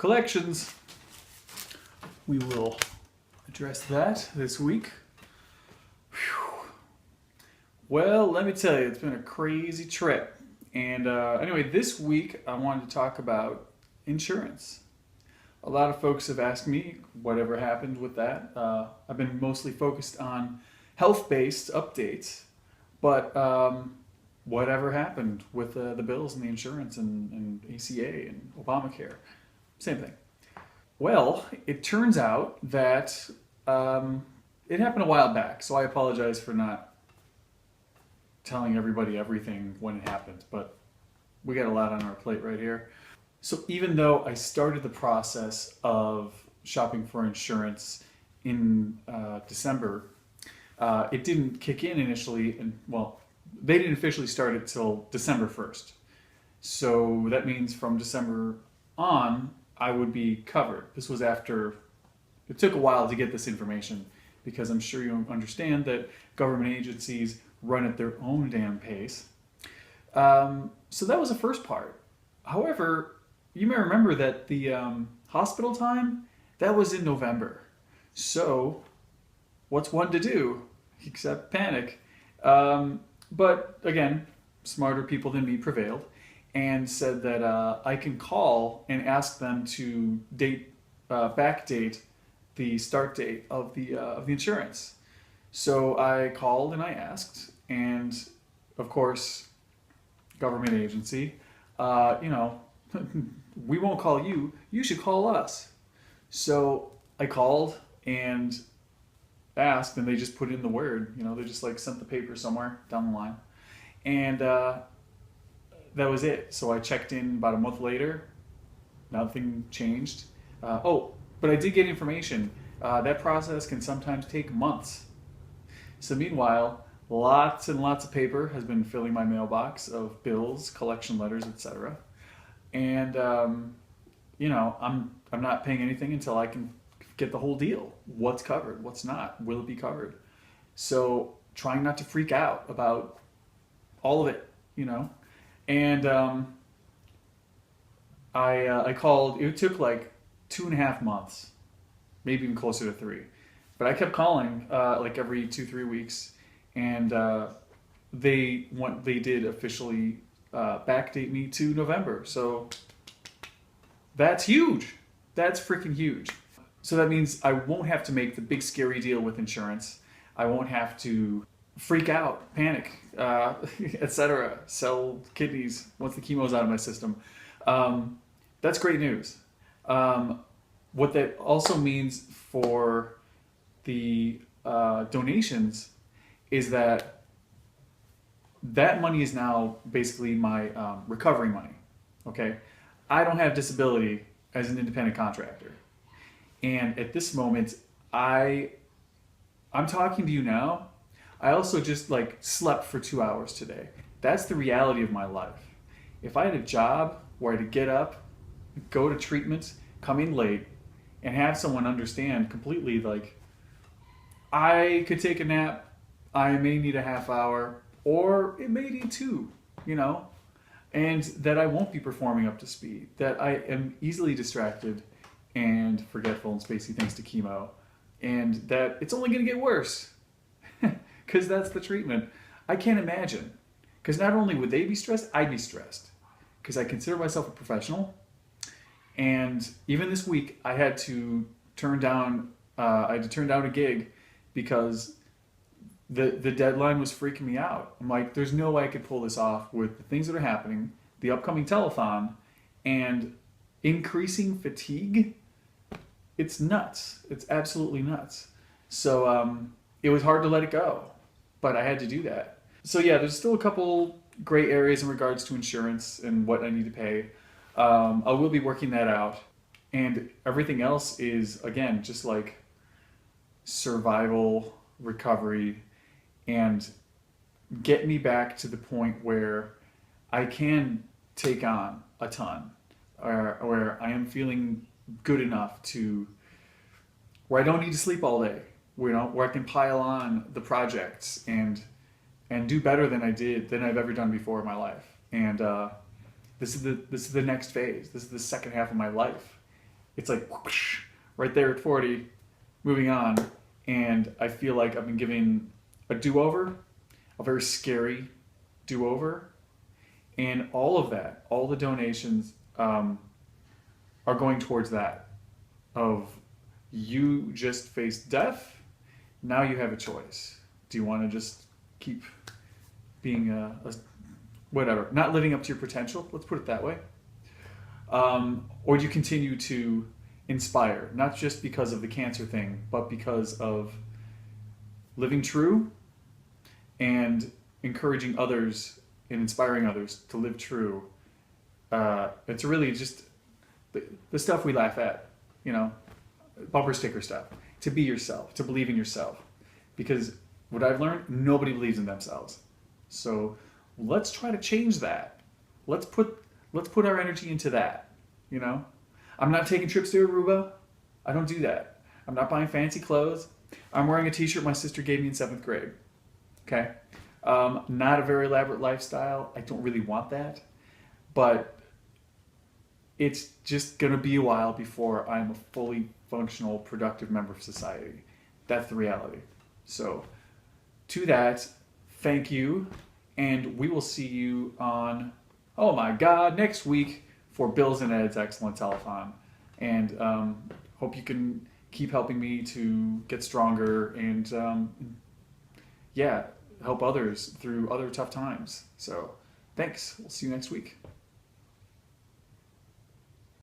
collections. We will address that this week. Whew. Well, let me tell you, it's been a crazy trip. And anyway, this week I wanted to talk about insurance. A lot of folks have asked me whatever happened with that. I've been mostly focused on health-based updates, but whatever happened with the bills and the insurance and ACA and Obamacare, same thing. Well, it turns out that it happened a while back, so I apologize for not telling everybody everything when it happened, but we got a lot on our plate right here. So even though I started the process of shopping for insurance in December, it didn't kick in initially, and well, they didn't officially start it till December 1st. So that means from December on, I would be covered. This was after, it took a while to get this information because I'm sure you understand that government agencies run at their own damn pace. So that was the first part. However, you may remember that the hospital time, that was in November. So what's one to do except panic? But again, smarter people than me prevailed and said that I can call and ask them to backdate the start date of the insurance. So I called and I asked, and of course, government agency, we won't call you, you should call us. So I called and asked, and they just put in the word, they just like sent the paper somewhere down the line. And that was it. So I checked in about a month later, nothing changed. But I did get information. That process can sometimes take months. So meanwhile, lots and lots of paper has been filling my mailbox of bills, collection letters, etc. And I'm not paying anything until I can get the whole deal. What's covered? What's not? Will it be covered? So trying not to freak out about all of it, And I called. It took like 2.5 months, maybe even closer to 3. But I kept calling like every 2-3 weeks, and they did officially backdate me to November. So that's huge. That's freaking huge. So that means I won't have to make the big scary deal with insurance. I won't have to freak out, panic, etc. Sell kidneys once the chemo's out of my system. That's great news. What that also means for the donations is that money is now basically my recovery money. Okay, I don't have disability as an independent contractor, and at this moment, I'm talking to you now. I also just slept for 2 hours today. That's the reality of my life. If I had a job where I had to get up, go to treatment, come in late, and have someone understand completely I could take a nap, I may need a half hour, or it may need 2, and that I won't be performing up to speed, that I am easily distracted and forgetful and spacey thanks to chemo, and that it's only going to get worse because that's the treatment. I can't imagine, because not only would they be stressed, I'd be stressed because I consider myself a professional, and even this week I had to turn down a gig because the deadline was freaking me out. I'm like, there's no way I could pull this off with the things that are happening, the upcoming telethon, and increasing fatigue. It's nuts. It's absolutely nuts. So it was hard to let it go, but I had to do that. So yeah, there's still a couple gray areas in regards to insurance and what I need to pay. I will be working that out, and everything else is, again, just like survival, recovery, and get me back to the point where I can take on a ton, or where I am feeling good enough to where I don't need to sleep all day, where I can pile on the projects and do better than I've ever done before in my life. And this is the next phase. This is the second half of my life, it's like whoosh, right there at 40, moving on. And I feel like I've been given a do-over, a very scary do-over, and all of that, all the donations are going towards that. Of you just faced death, now you have a choice. Do you want to just keep being whatever, not living up to your potential? Let's put it that way. Or do you continue to inspire, not just because of the cancer thing, but because of living true and encouraging others and inspiring others to live true? It's really just the stuff we laugh at, you know, bumper sticker stuff. To be yourself, to believe in yourself. Because what I've learned, nobody believes in themselves. So let's try to change that. Let's put our energy into that, you know? I'm not taking trips to Aruba. I don't do that. I'm not buying fancy clothes. I'm wearing a t-shirt my sister gave me in 7th grade. Okay? Not a very elaborate lifestyle. I don't really want that. But it's just going to be a while before I'm a fully functional, productive member of society. That's the reality. So, to that, thank you. And we will see you on, oh my God, next week for Bill's and Ed's Excellent Telethon. And hope you can keep helping me to get stronger and, help others through other tough times. So, thanks. We'll see you next week.